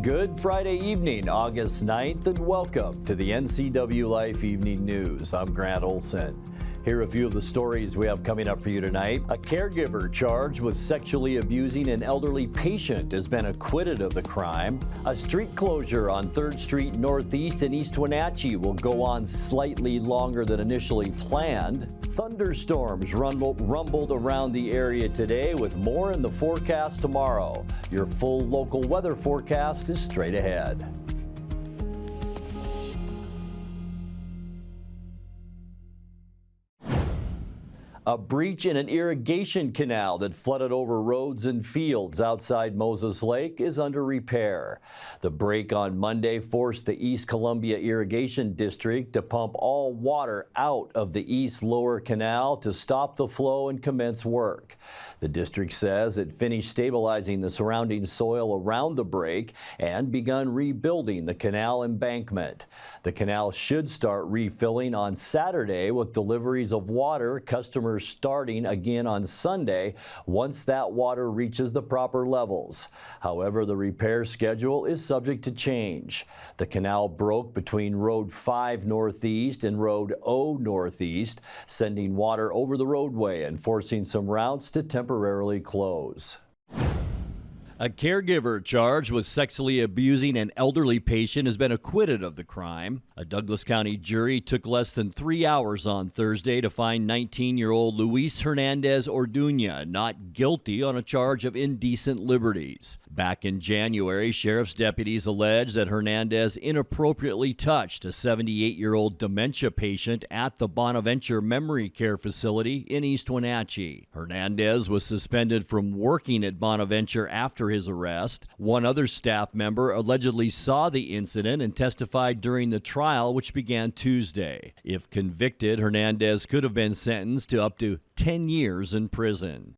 Good Friday evening, August 9th, and welcome to the NCWLIFE Evening News. I'm Grant Olson. Here are a few of the stories we have coming up for you tonight. A caregiver charged with sexually abusing an elderly patient has been acquitted of the crime. A street closure on 3rd Street Northeast in East Wenatchee will go on slightly longer than initially planned. Thunderstorms rumbled around the area today, with more in the forecast tomorrow. Your full local weather forecast is straight ahead. A breach in an irrigation canal that flooded over roads and fields outside Moses Lake is under repair. The break on Monday forced the East Columbia Irrigation District to pump all water out of the East Lower Canal to stop the flow and commence work. The district says it finished stabilizing the surrounding soil around the break and begun rebuilding the canal embankment. The canal should start refilling on Saturday, with deliveries of water customers starting again on Sunday once that water reaches the proper levels. However, the repair schedule is subject to change. The canal broke between Road 5 Northeast and Road O Northeast, sending water over the roadway and forcing some routes to temporarily close. A caregiver charged with sexually abusing an elderly patient has been acquitted of the crime. A Douglas County jury took less than 3 hours on Thursday to find 19-year-old Luis Hernandez Orduña not guilty on a charge of indecent liberties. Back in January, sheriff's deputies alleged that Hernandez inappropriately touched a 78-year-old dementia patient at the Bonaventure Memory Care Facility in East Wenatchee. Hernandez was suspended from working at Bonaventure after his arrest. One other staff member allegedly saw the incident and testified during the trial, which began Tuesday. If convicted, Hernandez could have been sentenced to up to 10 years in prison.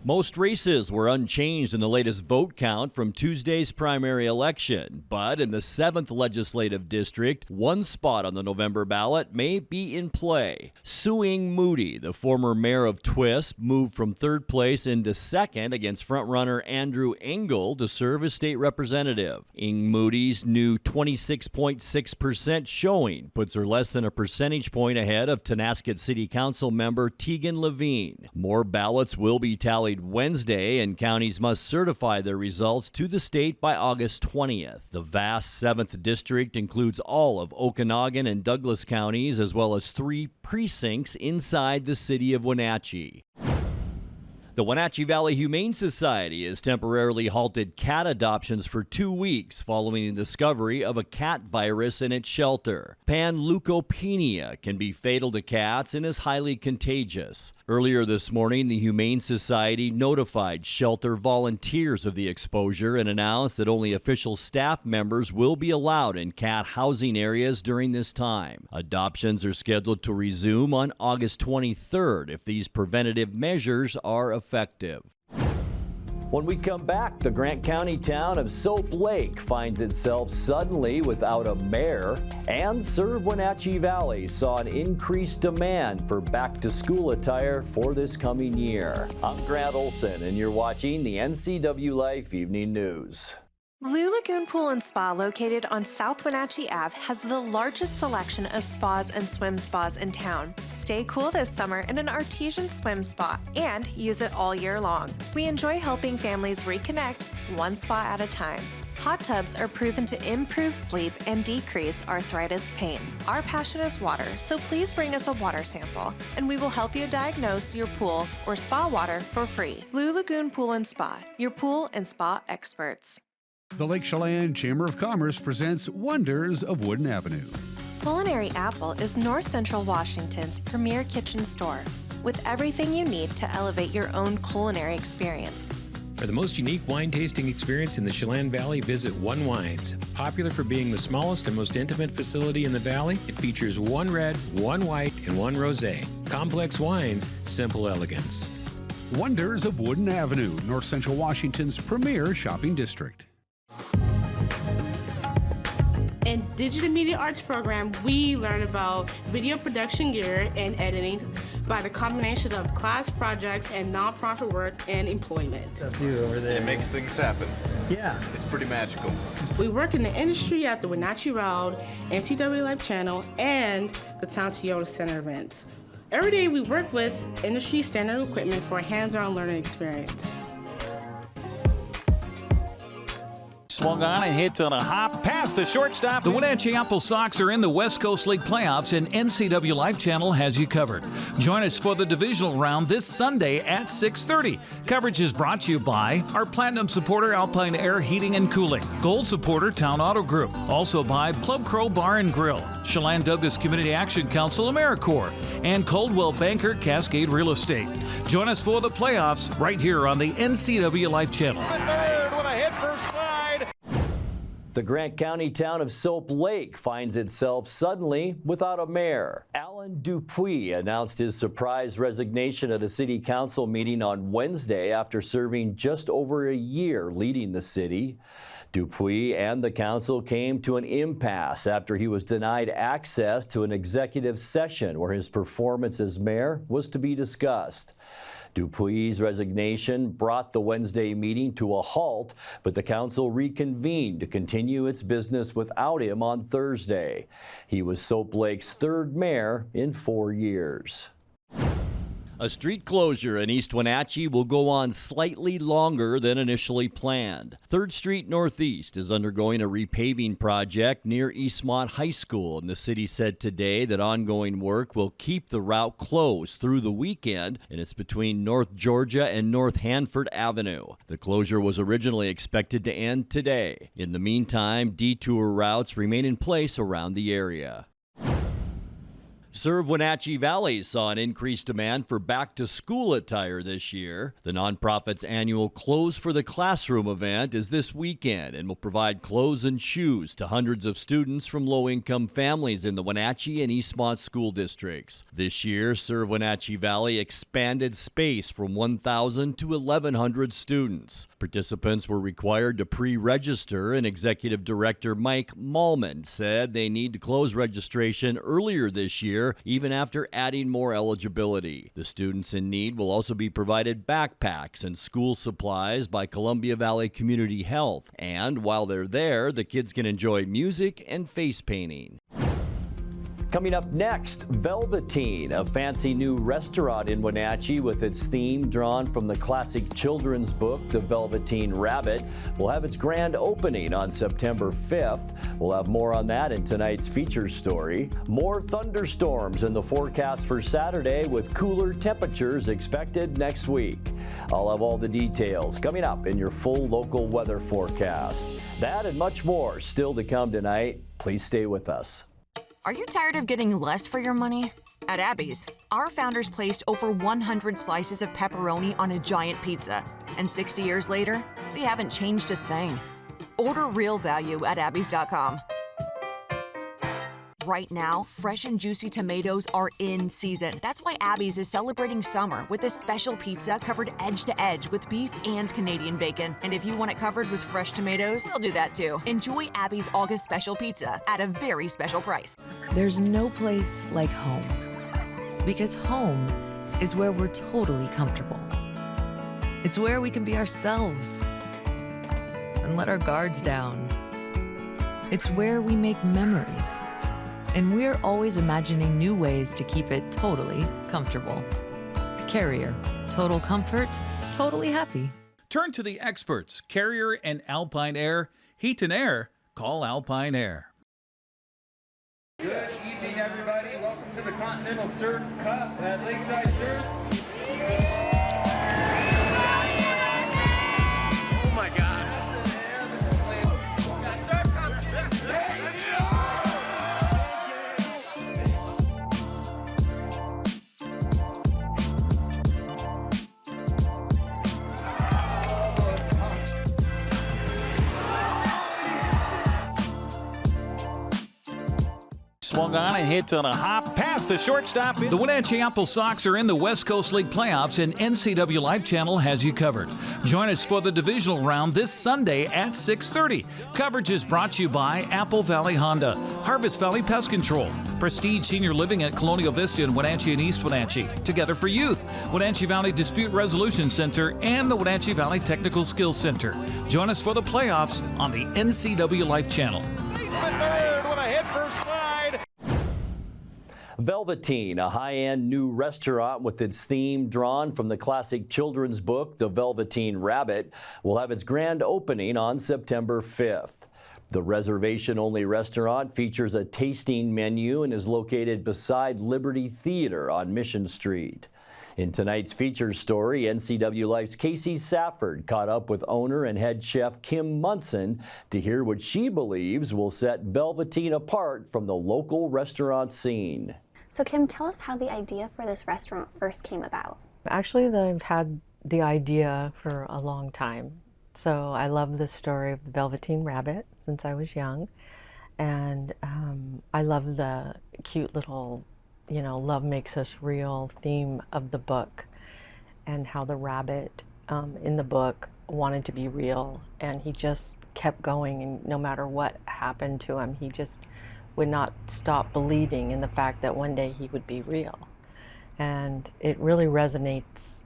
Most races were unchanged in the latest vote count from Tuesday's primary election, but in the 7th Legislative District, one spot on the November ballot may be in play. Sue-Ing Moody, the former mayor of Twisp, moved from 3rd place into 2nd against frontrunner Andrew Engel to serve as state representative. Ing Moody's new 26.6% showing puts her less than a percentage point ahead of Tonasket City Council member Tegan Levine. More ballots will be tallied Wednesday, and counties must certify their results to the state by August 20th. The vast 7th district includes all of Okanagan and Douglas counties, as well as 3 precincts inside the city of Wenatchee. The Wenatchee Valley Humane Society has temporarily halted cat adoptions for 2 weeks following the discovery of a cat virus in its shelter. Panleukopenia can be fatal to cats and is highly contagious. Earlier this morning, the Humane Society notified shelter volunteers of the exposure and announced that only official staff members will be allowed in cat housing areas during this time. Adoptions are scheduled to resume on August 23rd if these preventative measures are effective. When we come back, the Grant County town of Soap Lake finds itself suddenly without a mayor, and Serve Wenatchee Valley saw an increased demand for back-to-school attire for this coming year. I'm Grant Olson, and you're watching the NCWLIFE Evening News. Blue Lagoon Pool and Spa, located on South Wenatchee Ave, has the largest selection of spas and swim spas in town. Stay cool this summer in an artesian swim spa and use it all year long. We enjoy helping families reconnect, one spa at a time. Hot tubs are proven to improve sleep and decrease arthritis pain. Our passion is water, so please bring us a water sample, and we will help you diagnose your pool or spa water for free. Blue Lagoon Pool and Spa, your pool and spa experts. The Lake Chelan Chamber of Commerce presents Wonders of Wooden Avenue. Culinary Apple is North Central Washington's premier kitchen store, with everything you need to elevate your own culinary experience. For the most unique wine tasting experience in the Chelan Valley, visit One Wines. Popular for being the smallest and most intimate facility in the valley, it features one red, one white, and one rosé. Complex wines, simple elegance. Wonders of Wooden Avenue, North Central Washington's premier shopping district. In Digital Media Arts program, we learn about video production gear and editing, by the combination of class projects and nonprofit work and employment. It makes things happen. Yeah. It's pretty magical. We work in the industry at the Wenatchee Road, NCWLIFE channel, and the Town Toyota Center events. Every day we work with industry standard equipment for a hands-on learning experience. Swung on and hits on a hop past the shortstop. The Wenatchee Apple Sox are in the West Coast League playoffs, and NCWLIFE channel has you covered. Join us for the divisional round this Sunday at 6:30. Coverage is brought to you by our Platinum supporter, Alpine Air Heating and Cooling, Gold supporter, Town Auto Group, also by Club Crow Bar and Grill, Chelan Douglas Community Action Council, AmeriCorps, and Coldwell Banker Cascade Real Estate. Join us for the playoffs right here on the NCWLIFE channel. Third with a hit for slide. The Grant County town of Soap Lake finds itself suddenly without a mayor. Alan Dupuis announced his surprise resignation at a city council meeting on Wednesday after serving just over a year leading the city. Dupuis and the council came to an impasse after he was denied access to an executive session where his performance as mayor was to be discussed. Dupuis' resignation brought the Wednesday meeting to a halt, but the council reconvened to continue its business without him on Thursday. He was Soap Lake's third mayor in 4 years. A street closure in East Wenatchee will go on slightly longer than initially planned. 3rd Street Northeast is undergoing a repaving project near Eastmont High School, and the city said today that ongoing work will keep the route closed through the weekend, and it's between North Georgia and North Hanford Avenue. The closure was originally expected to end today. In the meantime, detour routes remain in place around the area. Serve Wenatchee Valley saw an increased demand for back-to-school attire this year. The nonprofit's annual Clothes for the Classroom event is this weekend and will provide clothes and shoes to hundreds of students from low-income families in the Wenatchee and Eastmont school districts. This year, Serve Wenatchee Valley expanded space from 1,000 to 1,100 students. Participants were required to pre-register, and Executive Director Mike Malman said they need to close registration earlier this year, even after adding more eligibility. The students in need will also be provided backpacks and school supplies by Columbia Valley Community Health. And while they're there, the kids can enjoy music and face painting. Coming up next, Velvetine, a fancy new restaurant in Wenatchee with its theme drawn from the classic children's book, The Velvetine Rabbit, will have its grand opening on September 5th. We'll have more on that in tonight's feature story. More thunderstorms in the forecast for Saturday with cooler temperatures expected next week. I'll have all the details coming up in your full local weather forecast. That and much more still to come tonight. Please stay with us. Are you tired of getting less for your money? At Abby's, our founders placed over 100 slices of pepperoni on a giant pizza, and 60 years later, they haven't changed a thing. Order real value at abbys.com. Right now, fresh and juicy tomatoes are in season. That's why Abby's is celebrating summer with a special pizza covered edge to edge with beef and Canadian bacon. And if you want it covered with fresh tomatoes, they'll do that too. Enjoy Abby's August special pizza at a very special price. There's no place like home, because home is where we're totally comfortable. It's where we can be ourselves and let our guards down. It's where we make memories. And we're always imagining new ways to keep it totally comfortable. Carrier. Total comfort, totally happy. Turn to the experts, Carrier and Alpine Air. Heat and air, call Alpine Air. Good evening, everybody. Welcome to the Continental Surf Cup at Lakeside Surf. Oh my gosh. Swung on and hit on a hop past the shortstop. The Wenatchee Apple Sox are in the West Coast League playoffs, and NCWLIFE channel has you covered. Join us for the divisional round this Sunday at 6:30. Coverage is brought to you by Apple Valley Honda, Harvest Valley Pest Control, Prestige Senior Living at Colonial Vista in Wenatchee and East Wenatchee, Together for Youth, Wenatchee Valley Dispute Resolution Center, and the Wenatchee Valley Technical Skills Center. Join us for the playoffs on the NCWLIFE channel. Third with a hit for slide. Velvetine, a high-end new restaurant with its theme drawn from the classic children's book, The Velvetine Rabbit, will have its grand opening on September 5th. The reservation-only restaurant features a tasting menu and is located beside Liberty Theater on Mission Street. In tonight's featured story, NCWLIFE's Casey Safford caught up with owner and head chef Kim Munson to hear what she believes will set Velvetine apart from the local restaurant scene. So Kim, tell us how the idea for this restaurant first came about. Actually, I've had the idea for a long time. So I love the story of the Velvetine Rabbit since I was young. And I love the cute little, love makes us real theme of the book, and how the rabbit in the book wanted to be real, and he just kept going, and no matter what happened to him, he just would not stop believing in the fact that one day he would be real. And it really resonates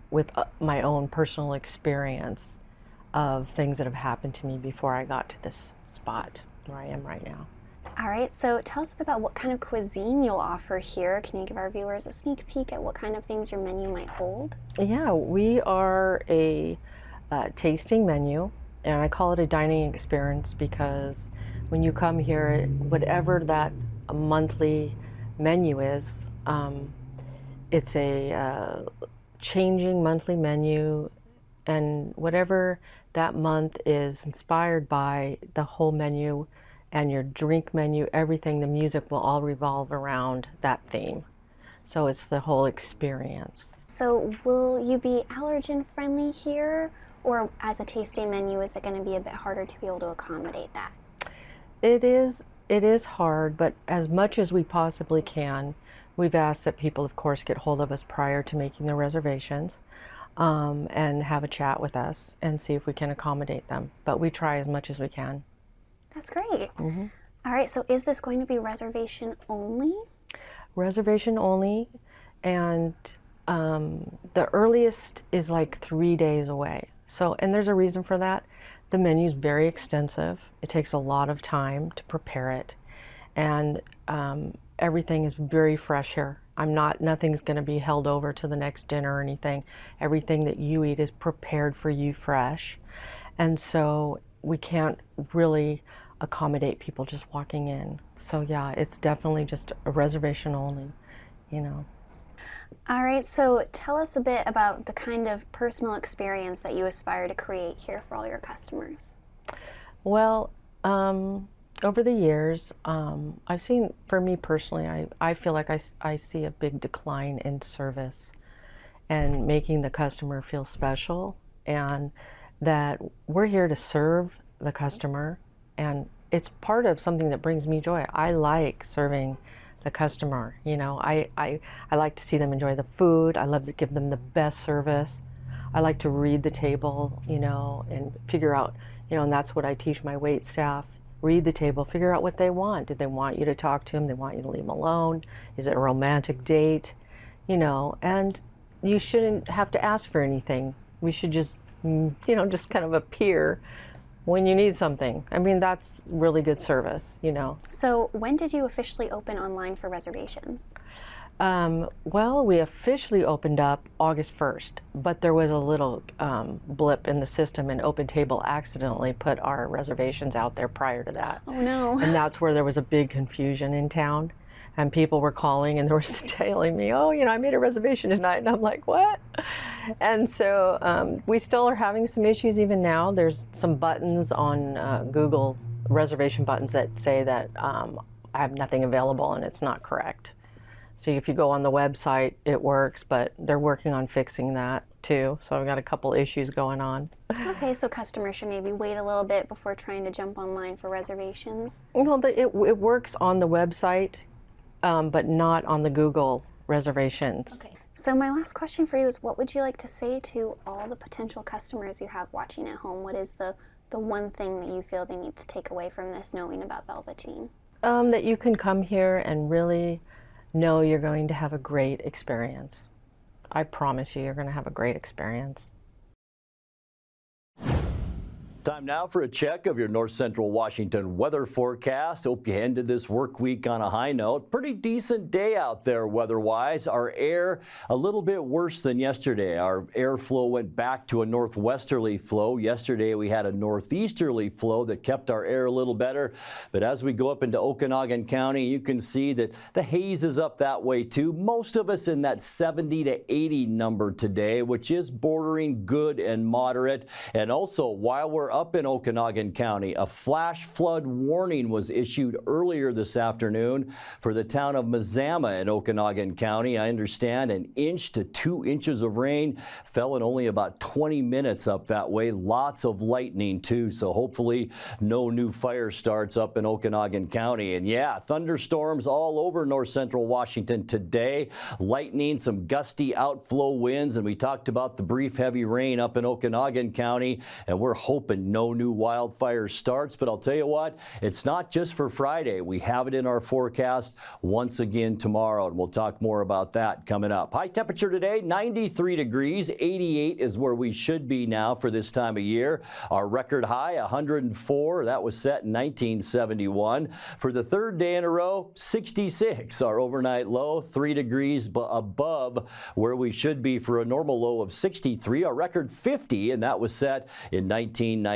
with my own personal experience of things that have happened to me before I got to this spot where I am right now. All right, so tell us about what kind of cuisine you'll offer here. Can you give our viewers a sneak peek at what kind of things your menu might hold? Yeah, we are a tasting menu, and I call it a dining experience because when you come here, whatever that monthly menu is, it's a changing monthly menu, and whatever that month is inspired by, the whole menu and your drink menu, everything, the music will all revolve around that theme. So it's the whole experience. So will you be allergen friendly here, or as a tasting menu, is it going to be a bit harder to be able to accommodate that? It is hard, but as much as we possibly can, we've asked that people, of course, get hold of us prior to making their reservations and have a chat with us and see if we can accommodate them. But we try as much as we can. That's great. Mm-hmm. All right, so is this going to be reservation only? Reservation only, and the earliest is like 3 days away. So, and there's a reason for that. The menu is very extensive. It takes a lot of time to prepare it, and everything is very fresh here. Nothing's going to be held over to the next dinner or anything. Everything that you eat is prepared for you fresh, and so we can't really accommodate people just walking in. So yeah, it's definitely just a reservation only, All right, so tell us a bit about the kind of personal experience that you aspire to create here for all your customers. Well, over the years, I've seen, for me personally, I feel like I see a big decline in service and making the customer feel special, and that we're here to serve the customer, and it's part of something that brings me joy. I like serving the customer, I like to see them enjoy the food. I love to give them the best service. I like to read the table, and figure out, and that's what I teach my wait staff. Read the table, figure out what they want. Do they want you to talk to them? Do they want you to leave them alone? Is it a romantic date? And you shouldn't have to ask for anything. We should just, just kind of appear when you need something. I mean, that's really good service, So when did you officially open online for reservations? Well, we officially opened up August 1st, but there was a little blip in the system, and OpenTable accidentally put our reservations out there prior to that. Oh no. And that's where there was a big confusion in town, and people were calling and they were telling me, oh, I made a reservation tonight, and I'm like, what? And so we still are having some issues even now. There's some buttons on Google, reservation buttons, that say that I have nothing available, and it's not correct. So if you go on the website, it works, but they're working on fixing that. too, so I've got a couple issues going on. Okay, so customers should maybe wait a little bit before trying to jump online for reservations? Well, it works on the website, but not on the Google reservations. Okay. So my last question for you is, what would you like to say to all the potential customers you have watching at home? What is the one thing that you feel they need to take away from this, knowing about Velvetine? That you can come here and really know you're going to have a great experience. I promise you're going to have a great experience. Time now for a check of your North Central Washington weather forecast. Hope you ended this work week on a high note. Pretty decent day out there weather-wise. Our air a little bit worse than yesterday. Our airflow went back to a northwesterly flow. Yesterday we had a northeasterly flow that kept our air a little better. But as we go up into Okanogan County, you can see that the haze is up that way too. Most of us in that 70 to 80 number today, which is bordering good and moderate. And also, while we're up in Okanogan County, a flash flood warning was issued earlier this afternoon for the town of Mazama in Okanogan County. I understand 1 inch to 2 inches of rain fell in only about 20 minutes up that way. Lots of lightning too, so hopefully no new fire starts up in Okanogan County. And yeah, thunderstorms all over north central Washington today. Lightning, some gusty outflow winds, and we talked about the brief heavy rain up in Okanogan County, and we're hoping no new wildfire starts. But I'll tell you what, it's not just for Friday. We have it in our forecast once again tomorrow, and we'll talk more about that coming up. High temperature today, 93 degrees. 88 is where we should be now for this time of year. Our record high, 104. That was set in 1971. For the third day in a row, 66. Our overnight low, 3 degrees above where we should be for a normal low of 63. Our record 50, and that was set in 1995.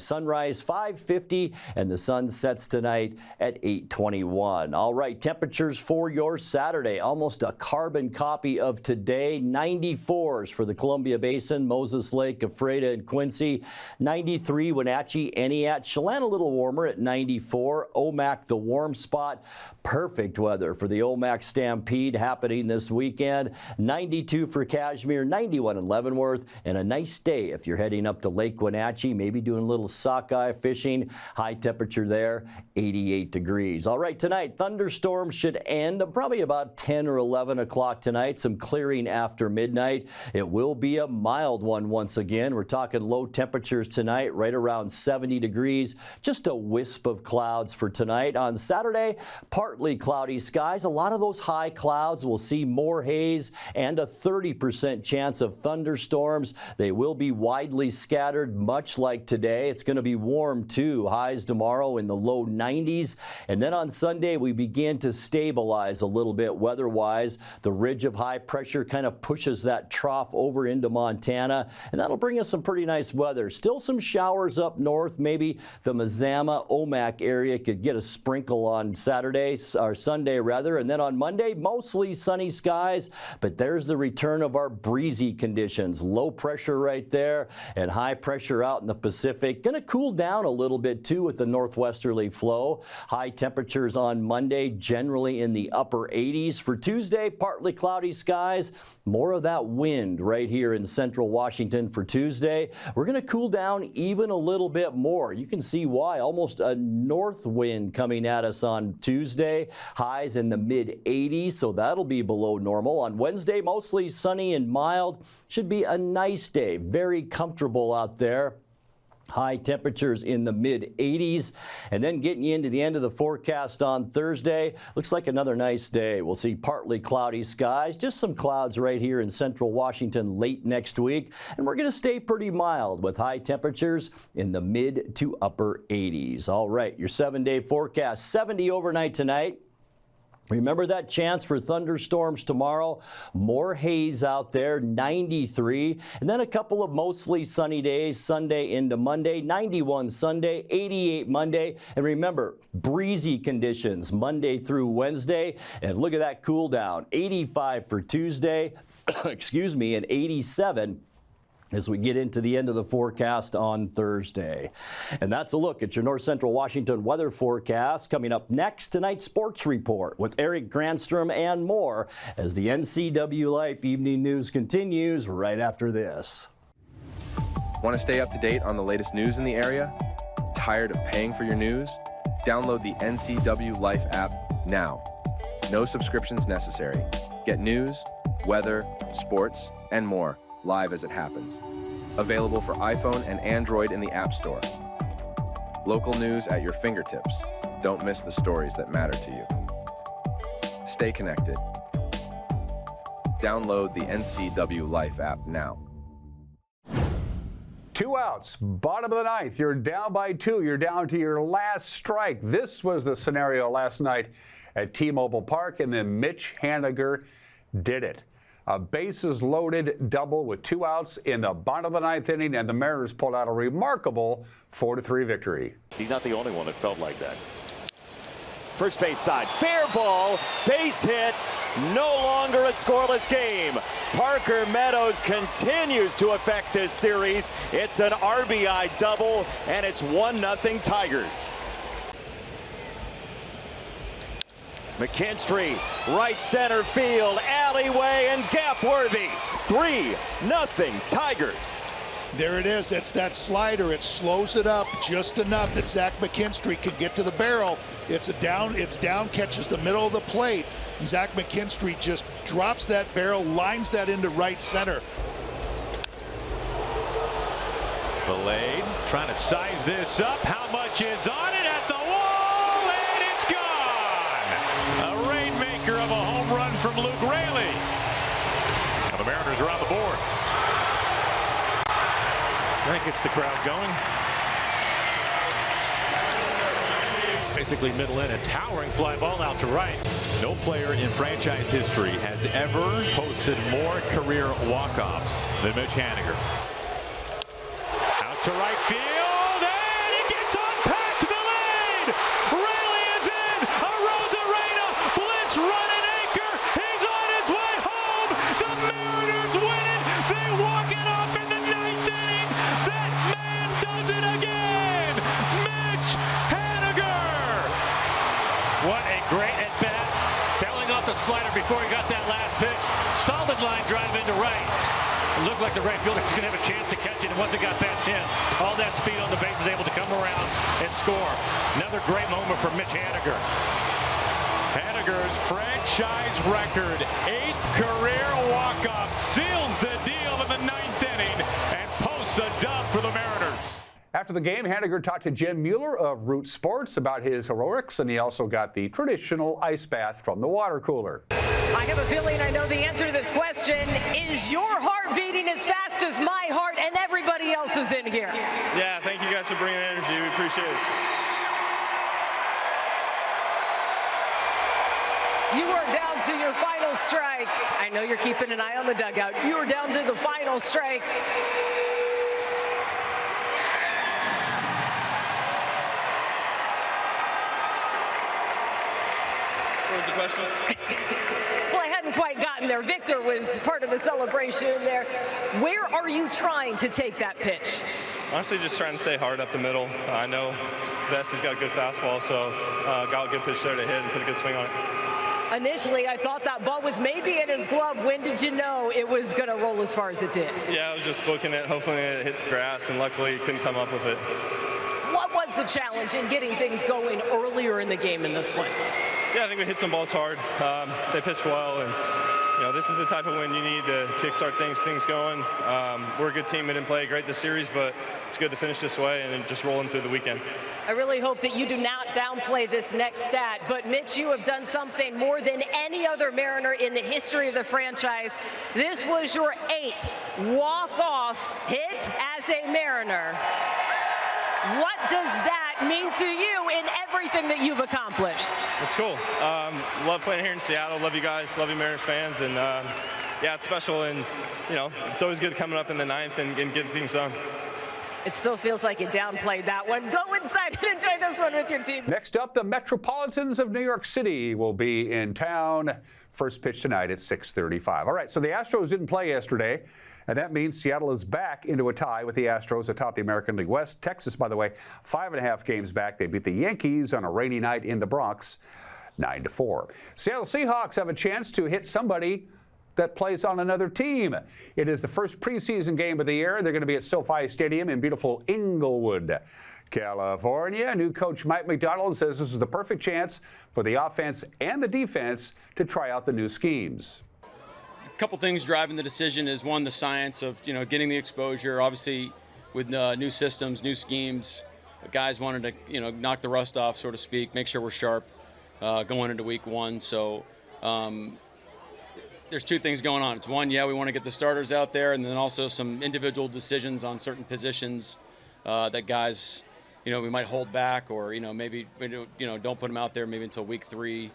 Sunrise 5:50, and the sun sets tonight at 8:21. All right, temperatures for your Saturday, almost a carbon copy of today. 94s for the Columbia Basin, Moses Lake, Ephrata, and Quincy. 93 Wenatchee, Eniat, Chelan a little warmer at 94. Omak, the warm spot. Perfect weather for the Omak Stampede happening this weekend. 92 for Kashmir, 91 in Leavenworth, and a nice day if you're heading up to Lake Wenatchee, maybe doing a little sockeye fishing. High temperature there, 88 degrees. All right, tonight, thunderstorms should end probably about 10 or 11 o'clock tonight. Some clearing after midnight. It will be a mild one once again. We're talking low temperatures tonight, right around 70 degrees. Just a wisp of clouds for tonight. On Saturday, partly cloudy skies. A lot of those high clouds. We'll see more haze and a 30% chance of thunderstorms. They will be widely scattered, much like today. It's going to be warm too. Highs tomorrow in the low 90s. And then on Sunday, we begin to stabilize a little bit weather-wise. The ridge of high pressure kind of pushes that trough over into Montana, and that'll bring us some pretty nice weather. Still some showers up north. Maybe the Mazama, Omak area could get a sprinkle on Saturday, or Sunday rather. And then on Monday, mostly sunny skies, but there's the return of our breezy conditions. Low pressure right there and high pressure out in the Pacific. Going to cool down a little bit too with the northwesterly flow. High temperatures on Monday, generally in the upper 80s. For Tuesday, partly cloudy skies. More of that wind right here in central Washington for Tuesday. We're going to cool down even a little bit more. You can see why. Almost a north wind coming at us on Tuesday. Highs in the mid 80s, so that'll be below normal. On Wednesday, mostly sunny and mild. Should be a nice day. Very comfortable out there. High temperatures in the mid 80s. And then getting you into the end of the forecast on Thursday, looks like another nice day. We'll see partly cloudy skies, just some clouds right here in central Washington late next week. And we're going to stay pretty mild with high temperatures in the mid to upper 80s. All right, your 7-day forecast, 70 overnight tonight. Remember that chance for thunderstorms tomorrow. More haze out there, 93. And then a couple of mostly sunny days, Sunday into Monday, 91 Sunday, 88 Monday. And remember, breezy conditions Monday through Wednesday. And look at that cool down, 85 for Tuesday, excuse me, and 87 as we get into the end of the forecast on Thursday. And that's a look at your North Central Washington weather forecast. Coming up next, tonight's sports report with Eric Granstrom and more as the NCWLIFE Evening News continues right after this. Want to stay up to date on the latest news in the area? Tired of paying for your news? Download the NCWLIFE app now. No subscriptions necessary. Get news, weather, sports, and more live as it happens. Available for iPhone and Android in the App Store. Local news at your fingertips. Don't miss the stories that matter to you. Stay connected. Download the NCWLIFE app now. 2 outs, bottom of the ninth. You're down by 2. You're down to your last strike. This was the scenario last night at T-Mobile Park, and then Mitch Haniger did it. A bases loaded double with 2 outs in the bottom of the ninth inning, and the Mariners pulled out a remarkable 4-3 victory. He's not the only one that felt like that. First base side, fair ball, base hit, no longer a scoreless game. Parker Meadows continues to affect this series. It's an RBI double, and it's 1-0 Tigers. McKinstry, right center field, alleyway, and gap worthy. 3-0 Tigers. There it is. It's that slider. It slows it up just enough that Zach McKinstry can get to the barrel. It's down, catches the middle of the plate. And Zach McKinstry just drops that barrel, lines that into right center. Belade trying to size this up. How much is on it at the wall? And it's gone. A rainmaker of a home run from Luke Raley. Now the Mariners are on the board. That gets the crowd going. Basically middle in, a towering fly ball out to right. No player in franchise history has ever posted more career walk-offs than Mitch Haniger. Out to right field, and it gets on past Belade. Raley is in. A Rosarena blitz run and anchor. He's on his way home. The Mariners win it. They walk it off in the ninth inning. That man does it again. Mitch Haniger. What a great at bat. Fouling off the slider before he got that last pitch. Solid line drive into right. It looked like the right fielder was going to have a chance to catch it, and once it got past him, all that speed on the base is able to come around and score. Another great moment for Mitch Haniger. Haniger's franchise record, 8th career walk-off, seals the deal in the 9th inning and posts a dub for the Mariners. After the game, Haniger talked to Jim Mueller of Root Sports about his heroics, and he also got the traditional ice bath from the water cooler. I have a feeling I know the answer to this question. Is your heart beating as fast as my heart and everybody else's in here? Yeah, thank you guys for bringing the energy. We appreciate it. You are down to your final strike. I know you're keeping an eye on the dugout. You are down to the final strike. What was the question? Well, I hadn't quite gotten there. Victor was part of the celebration there. Where are you trying to take that pitch? Honestly, just trying to stay hard up the middle. I know Vesty's got a good fastball, so got a good pitch there to hit and put a good swing on it. Initially, I thought that ball was maybe in his glove. When did you know it was going to roll as far as it did? Yeah, I was just booking it, hoping it hit grass, and luckily couldn't come up with it. What was the challenge in getting things going earlier in the game in this one? Yeah, I think we hit some balls hard. They pitched well, and you know, this is the type of win you need to kickstart things going. We're a good team. We didn't play great this series, but it's good to finish this way and just rolling through the weekend. I really hope that you do not downplay this next stat, but Mitch, you have done something more than any other Mariner in the history of the franchise. This was your 8th walk-off hit as a Mariner. What does that mean to you in everything that you've accomplished? It's cool. Love playing here in Seattle. Love you guys. Love you Mariners fans. And yeah, it's special. And you know, it's always good coming up in the 9th and getting things done. It still feels like you downplayed that one. Go inside and enjoy this one with your team. Next up, the Metropolitans of New York City will be in town. First pitch tonight at 6:35. All right, so the Astros didn't play yesterday. And that means Seattle is back into a tie with the Astros atop the American League West. Texas, by the way, 5.5 games back. They beat the Yankees on a rainy night in the Bronx, 9-4. Seattle Seahawks have a chance to hit somebody that plays on another team. It is the first preseason game of the year. They're going to be at SoFi Stadium in beautiful Inglewood, California. New coach Mike McDonald says this is the perfect chance for the offense and the defense to try out the new schemes. A couple things driving the decision is, one, the science of getting the exposure. Obviously, with new systems, new schemes, the guys wanted to knock the rust off, so to speak, make sure we're sharp going into week one. So there's two things going on. It's one, we want to get the starters out there, and then also some individual decisions on certain positions that guys, we might hold back, or maybe don't put them out there maybe until week 3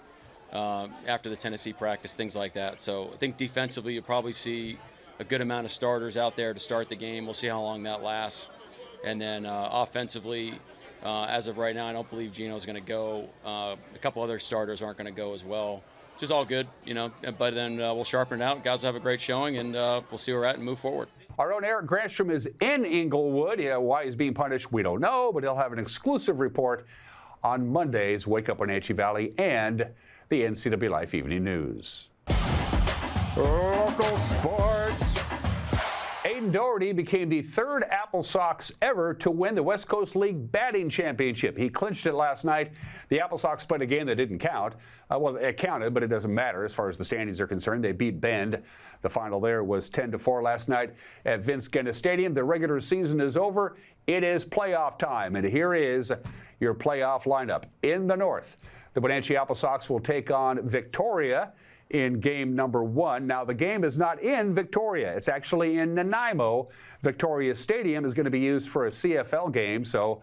after the Tennessee practice, things like that. So I think defensively you'll probably see a good amount of starters out there to start the game. We'll see how long that lasts. And then offensively, as of right now, I don't believe Gino's going to go. A couple other starters aren't going to go as well, which is all good, but then we'll sharpen it out. Guys will have a great showing, and we'll see where we're at and move forward. Our own Eric Granstrom is in Inglewood. Why he's being punished, we don't know, but he'll have an exclusive report on Monday's Wake Up Wenatchee Valley and the NCWLIFE Evening News. Local sports. Aiden Doherty became the third Apple Sox ever to win the West Coast League Batting Championship. He clinched it last night. The Apple Sox played a game that didn't count. Well, it counted, but it doesn't matter as far as the standings are concerned. They beat Bend. The final there was 10-4 last night at Vince Guinness Stadium. The regular season is over. It is playoff time, and here is your playoff lineup. In the North, the Wenatchee Apple Sox will take on Victoria in game number 1. Now, the game is not in Victoria. It's actually in Nanaimo. Victoria Stadium is going to be used for a CFL game, so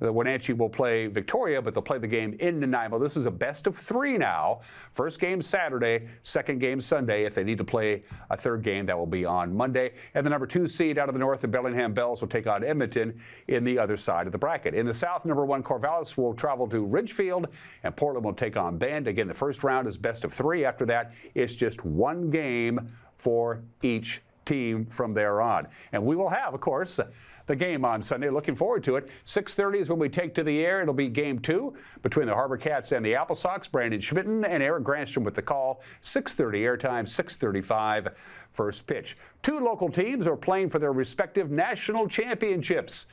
the Wenatchee will play Victoria, but they'll play the game in Nanaimo. This is a best of 3 now. First game Saturday, second game Sunday. If they need to play a third game, that will be on Monday. And the number 2 seed out of the North, the Bellingham Bells, will take on Edmonton in the other side of the bracket. In the South, number 1 Corvallis will travel to Ridgefield, and Portland will take on Bend. Again, the first round is best of 3. After that, it's just 1 game for each team from there on. And we will have, of course, the game on Sunday. Looking forward to it. 6:30 is when we take to the air. It'll be game 2 between the Harbor Cats and the Apple Sox. Brandon Schmitten and Eric Granstrom with the call. 6:30 airtime, 6:35 first pitch. 2 local teams are playing for their respective national championships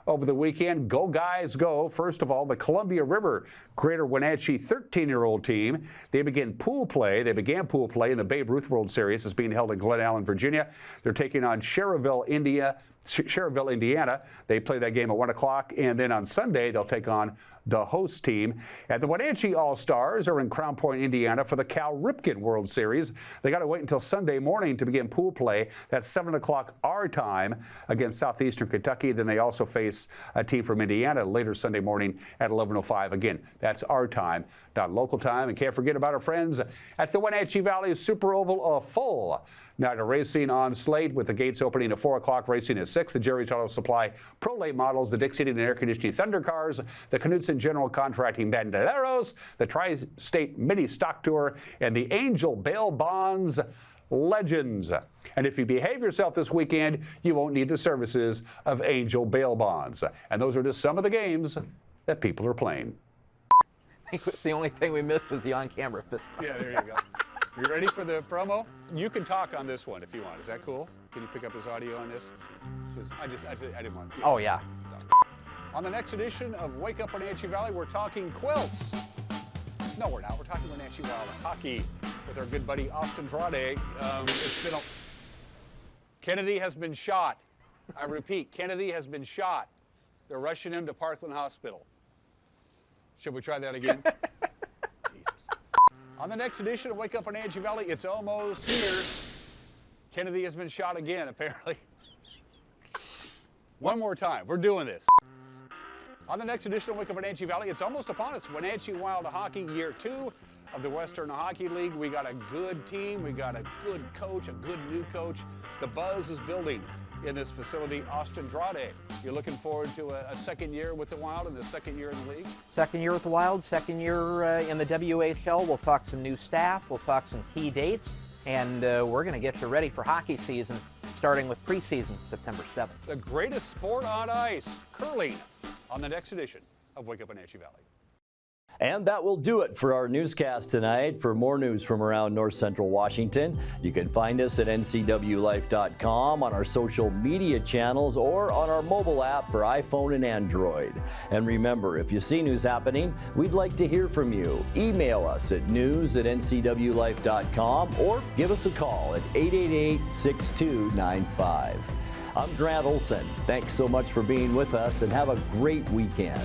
over the weekend. Go Guys Go. First of all, the Columbia River Greater Wenatchee 13-year-old team. They began pool play in the Babe Ruth World Series. It's being held in Glen Allen, Virginia. They're taking on Cherryville, Indiana. They play that game at 1 o'clock, and then on Sunday they'll take on the host team. And the Wenatchee All-Stars are in Crown Point, Indiana for the Cal Ripken World Series. They got to wait until Sunday morning to begin pool play. That's 7 o'clock our time against Southeastern Kentucky. Then they also face a team from Indiana later Sunday morning at 11:05. Again, that's our time, not local time. And can't forget about our friends at the Wenatchee Valley Super Oval, a full night of racing on slate with the gates opening at 4 o'clock, racing at 6. The Jerry's Auto Supply Pro Late models, the Dixie and Air Conditioning Thunder Cars, the Knudsen General Contracting Bandoleros, the Tri-State Mini Stock Tour, and the Angel Bail Bonds Legends. And if you behave yourself this weekend, you won't need the services of Angel Bail Bonds. And those are just some of the games that people are playing. I think the only thing we missed was the on-camera fist bump. Yeah, there you go. You ready for the promo? You can talk on this one if you want. Is that cool? Can you pick up his audio on this? Because I didn't want. Oh, yeah. On the next edition of Wake Up Wenatchee Valley, we're talking quilts. No, we're not. We're talking Wenatchee Wild hockey with our good buddy Austin Drade. Kennedy has been shot. I repeat, Kennedy has been shot. They're rushing him to Parkland Hospital. Should we try that again? Jesus. On the next edition of Wake Up Wenatchee Valley, it's almost here. Kennedy has been shot again, apparently. One more time. We're doing this. On the next edition of Wake Up Wenatchee Valley, it's almost upon us. Wenatchee Wild Hockey Year 2 of the Western Hockey League. We got a good team. We got a good coach, a good new coach. The buzz is building in this facility. Austin Drade, you're looking forward to a second year with the Wild and the second year in the league? Second year with the Wild, second year in the WHL. We'll talk some new staff. We'll talk some key dates. And we're going to get you ready for hockey season. starting with preseason September 7th. The greatest sport on ice, curling, on the next edition of Wake Up Wenatchee Valley. And that will do it for our newscast tonight. For more news from around North Central Washington, you can find us at ncwlife.com, on our social media channels, or on our mobile app for iPhone and Android. And remember, if you see news happening, we'd like to hear from you. Email us at news@ncwlife.com or give us a call at 888-6295. I'm Grant Olson. Thanks so much for being with us, and have a great weekend.